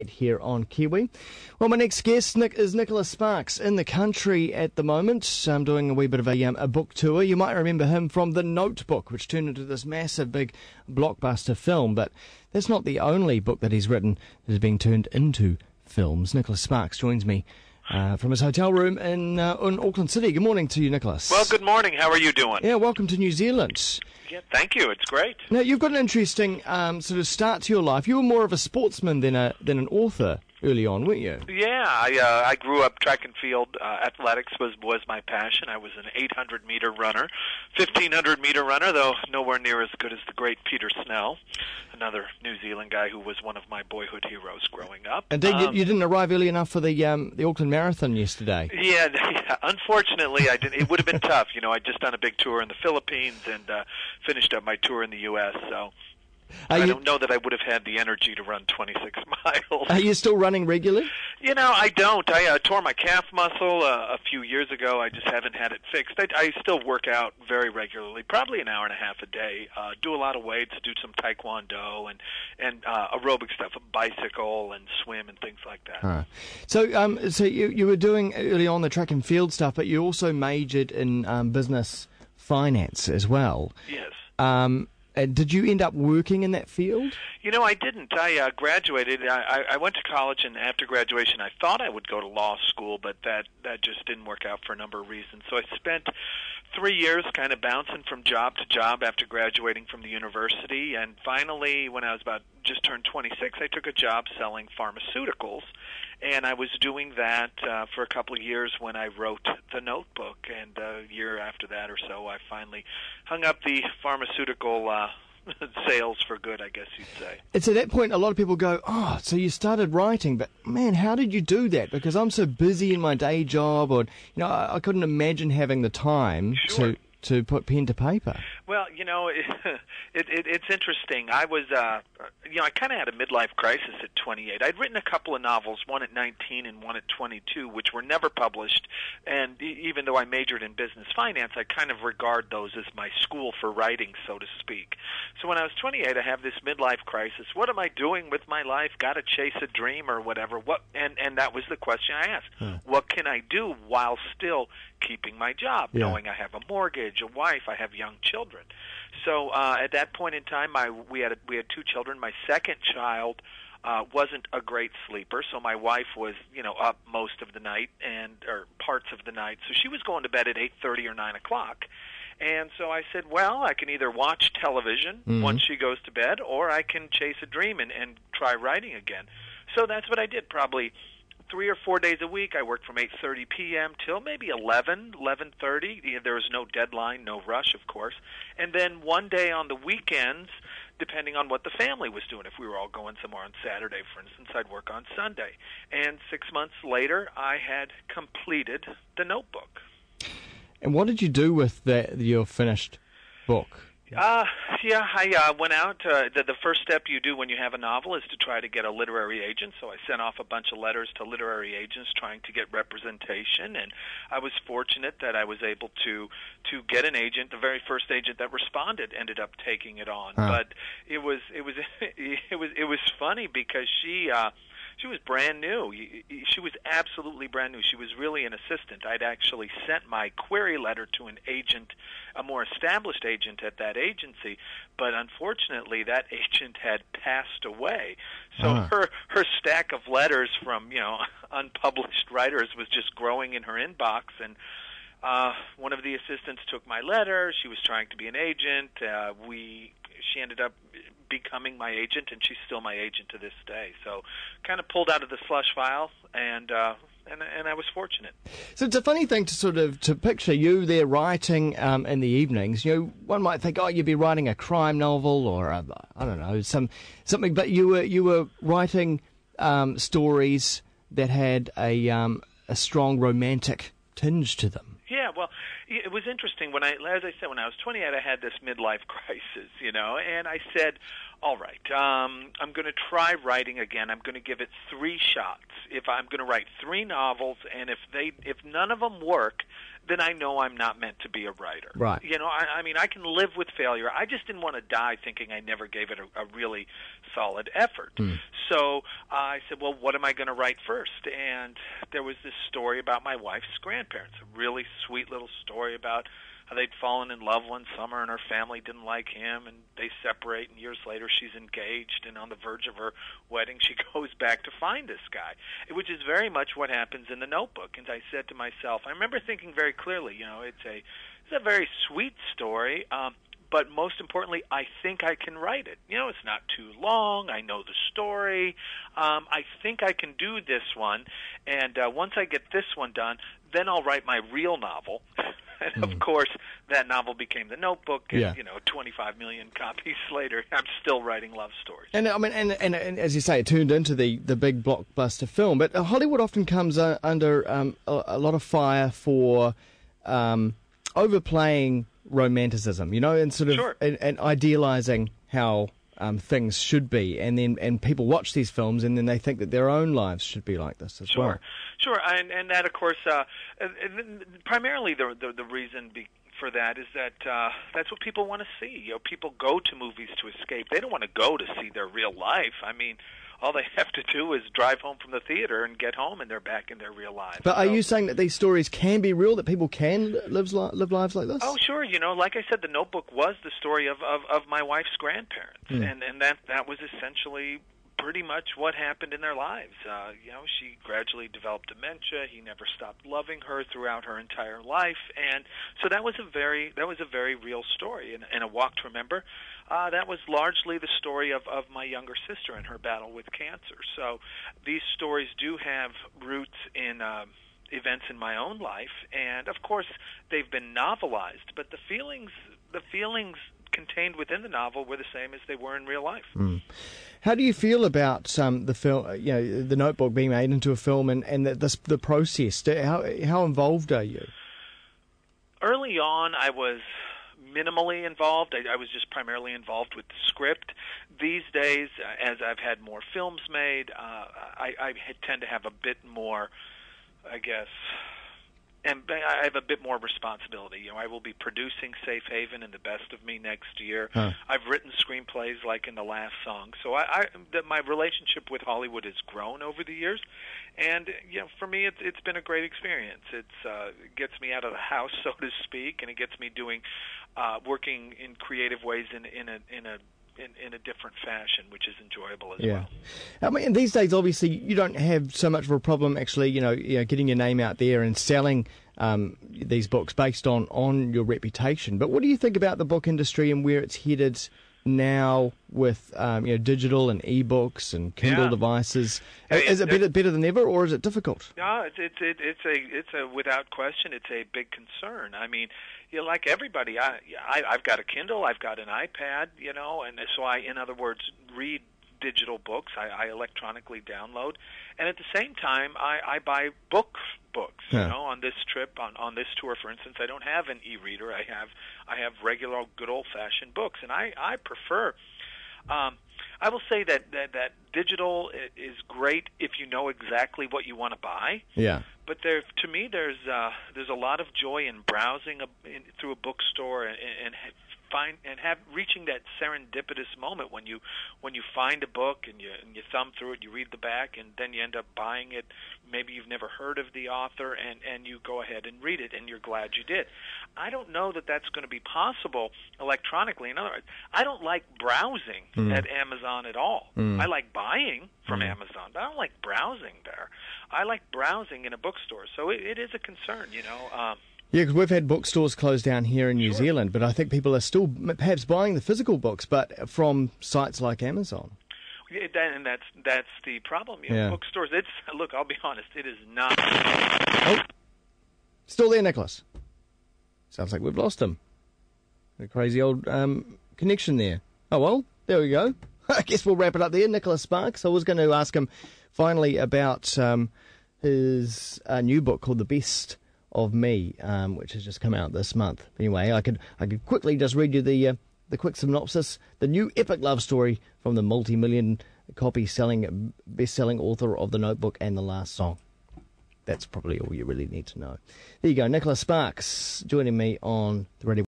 here on Kiwi. Well, my next guest is Nicholas Sparks, in the country at the moment. I'm doing a wee bit of a book tour. You might remember him from The Notebook, which turned into this massive, big blockbuster film. But that's not the only book that he's written that is being turned into films. Nicholas Sparks joins me from his hotel room in Auckland City. Good morning to you, Nicholas. Well, good morning. How are you doing? Yeah, welcome to New Zealand. Yeah, thank you. It's great. Now, you've got an interesting sort of start to your life. You were more of a sportsman than an author early on, weren't you? Yeah, I grew up track and field. Athletics was my passion. I was an 800-meter runner, 1,500-meter runner, though nowhere near as good as the great Peter Snell, another New Zealand guy who was one of my boyhood heroes growing up. And you didn't arrive early enough for the Auckland Marathon yesterday. Yeah, unfortunately, I didn't. It would have been tough. You know, I'd just done a big tour in the Philippines and finished up my tour in the U.S., so I don't know that I would have had the energy to run 26 miles. Are you still running regularly? You know, I don't. I tore my calf muscle a few years ago. I just haven't had it fixed. I still work out very regularly, probably an hour and a half a day. Do a lot of weights, do some taekwondo and aerobic stuff, bicycle and swim and things like that. Right. So you were doing early on the track and field stuff, but you also majored in business finance as well. Yes. Did you end up working in that field? You know, I didn't. I graduated. I went to college, and after graduation, I thought I would go to law school, but that just didn't work out for a number of reasons. So I spent 3 years kind of bouncing from job to job after graduating from the university, and finally, when I was about just turned 26, I took a job selling pharmaceuticals, and I was doing that for a couple of years when I wrote The Notebook, and a year after that or so, I finally hung up the pharmaceutical sales for good, I guess you'd say. It's at that point a lot of people go, oh, so you started writing, but man, how did you do that? Because I'm so busy in my day job, or I couldn't imagine having the time to put pen to paper. Well, you know, it's interesting. I was, I kind of had a midlife crisis at 28. I'd written a couple of novels, one at 19 and one at 22, which were never published. And even though I majored in business finance, I kind of regard those as my school for writing, so to speak. So when I was 28, I have this midlife crisis. What am I doing with my life? Got to chase a dream or whatever. And that was the question I asked. What can I do while still keeping my job, knowing I have a mortgage, a wife, I have young children? So at that point in time, we had 2 children. My second child wasn't a great sleeper, so my wife was, up most of the night or parts of the night. So she was going to bed at 8:30 or 9 o'clock. And so I said, well, I can either watch television once she goes to bed, or I can chase a dream and try writing again. So that's what I did, probably 3 or 4 days a week. I worked from 8:30 p.m. till maybe 11:30. There was no deadline, no rush, of course. And then one day on the weekends, depending on what the family was doing, if we were all going somewhere on Saturday, for instance, I'd work on Sunday. And 6 months later, I had completed The Notebook. And what did you do with your finished book? I went out. The first step you do when you have a novel is to try to get a literary agent. So I sent off a bunch of letters to literary agents trying to get representation, and I was fortunate that I was able to get an agent. The very first agent that responded ended up taking it on. But it was funny because she was brand new. She was absolutely brand new. She was really an assistant. I'd actually sent my query letter to an agent, a more established agent at that agency, but unfortunately that agent had passed away. So her stack of letters from, unpublished writers was just growing in her inbox, and one of the assistants took my letter. She was trying to be an agent. She ended up becoming my agent, and she's still my agent to this day. So kind of pulled out of the slush file, and I was fortunate. So it's a funny thing to picture you there writing in the evenings. One might think, you'd be writing a crime novel or I don't know, something, but you were writing stories that had a strong romantic tinge to them. Yeah, well, it was interesting. As I said, when I was 28, I had this midlife crisis, and I said, All right. I'm going to try writing again. I'm going to give it 3 shots. If I'm going to write 3 novels, and if none of them work, then I know I'm not meant to be a writer. Right. You know, I mean, I can live with failure. I just didn't want to die thinking I never gave it a really solid effort. So I said, well, what am I going to write first? And there was this story about my wife's grandparents, a really sweet little story about how they'd fallen in love one summer and her family didn't like him, and they separate, and years later she's engaged, and on the verge of her wedding she goes back to find this guy, which is very much what happens in the Notebook. And I said to myself, I remember thinking very clearly, you know, it's a very sweet story, but most importantly, I think I can write it. You know, it's not too long. I know the story. I think I can do this one, and once I get this one done, then I'll write my real novel. And of course, that novel became The Notebook, and you know, 25 million copies later, I'm still writing love stories. And I mean, and as you say, it turned into the big blockbuster film. But Hollywood often comes under a lot of fire for overplaying romanticism, you know, and sort of and idealizing how things should be, and people watch these films and then they think that their own lives should be like this as well. Sure, and that of course, primarily the reason for that is that that's what people want to see. You know, people go to movies to escape. They don't want to go to see their real life. I mean, all they have to do is drive home from the theater and get home, and they're back in their real lives. But are you saying that these stories can be real, that people can live lives like this? Oh, sure. You know, like I said, The Notebook was the story of my wife's grandparents, and that was essentially pretty much what happened in their lives. You know, she gradually developed dementia. He never stopped loving her throughout her entire life, and so that was a very real story. And A Walk to Remember, that was largely the story of my younger sister and her battle with cancer. So these stories do have roots in events in my own life, and of course they've been novelized, but the feelings contained within the novel were the same as they were in real life. How do you feel about the film, you know, The Notebook being made into a film, and the process? How involved are you? Early on, I was minimally involved. I was just primarily involved with the script. These days, as I've had more films made, I tend to have a bit more, I guess, and I have a bit more responsibility. You know, I will be producing Safe Haven and The Best of Me next year. I've written screenplays like in The Last Song. So my relationship with Hollywood has grown over the years, and you know, for me, it's been a great experience. It gets me out of the house, so to speak, and it gets me working in creative ways in a different fashion, which is enjoyable as well. I mean, these days, obviously, you don't have so much of a problem actually, you know, getting your name out there and selling these books based on your reputation. But what do you think about the book industry and where it's headed now with digital and e-books and Kindle devices? Is it better than ever, or is it difficult? No, it's a without question, it's a big concern. I mean, you know, like everybody, I've got a Kindle, I've got an iPad, you know, and so in other words, read digital books. I electronically download, and at the same time, I buy books. You know, on this trip, on this tour, for instance, I don't have an e-reader. I have regular, good old-fashioned books, and I prefer. I will say that digital is great if you know exactly what you want to buy. Yeah. But to me, there's a lot of joy in browsing through a bookstore and reaching that serendipitous moment when you find a book and you thumb through it, you read the back, and then you end up buying it. Maybe you've never heard of the author, and you go ahead and read it, and you're glad you did. I don't know that that's going to be possible electronically. In other words, I don't like browsing at Amazon at all. I like buying from Amazon, but I don't like browsing there. I like browsing in a bookstore, so it is a concern, you know. Yeah, because we've had bookstores closed down here in New Zealand, but I think people are still perhaps buying the physical books, but from sites like Amazon. And that's the problem. You know, bookstores. Look, I'll be honest. It is not. Oh, still there, Nicholas. Sounds like we've lost him. A crazy old connection there. Oh well, there we go. I guess we'll wrap it up there. Nicholas Sparks. I was going to ask him finally about his new book called The Best of Me, which has just come out this month. Anyway, I could quickly just read you the the quick synopsis, the new epic love story from the multi-million copy best-selling author of The Notebook and The Last Song. That's probably all you really need to know. There you go, Nicholas Sparks joining me on the Radio